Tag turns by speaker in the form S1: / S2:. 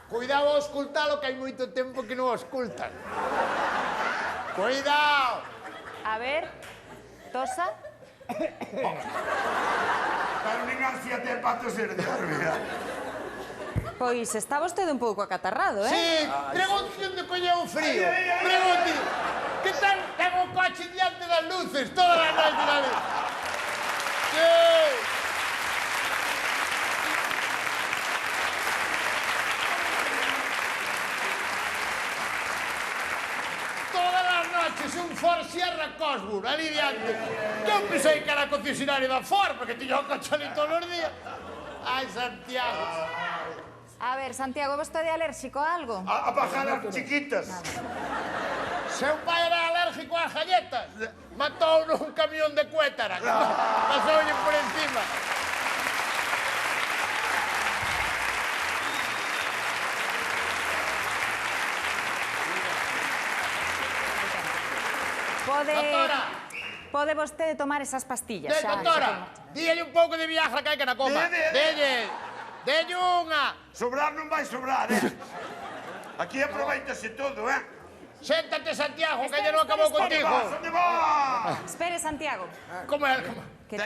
S1: Cuidado ao escultalo, que hai moito tempo que non o escultan. Cuidado.
S2: A ver, tosa.
S3: Pero nin ansia te pato ser de mira.
S2: Pois está vostede un pouco acatarrado,
S1: Sí, pregunte onde colleu o frío. Pregunte. Que tal ten o coche diante das luces todas as noites da vida? Sí. Todas as noches un Ford Sierra Cosworth, ali diante. Que eu pensei que era concesionario da Ford, porque tiña o coche ali todos os días. Ai, Santiago.
S2: A ver, Santiago, vostede alérxico a algo?
S3: A bajar as chiquitas.
S1: Seu pai era alérgico ás galletas. Matou nun camión de Cuétara. Pasoulle por encima. Doctora.
S2: Pode vostede tomar esas pastillas.
S1: Doctora, dílle un pouco de Viagra que hai que na coma. Delle unha.
S3: Sobrar non vai sobrar, Aquí aproveitase todo,
S1: Séntate, Santiago, que ella non acabou contigo.
S3: Onde vas?
S2: Espere, Santiago.
S1: Como é?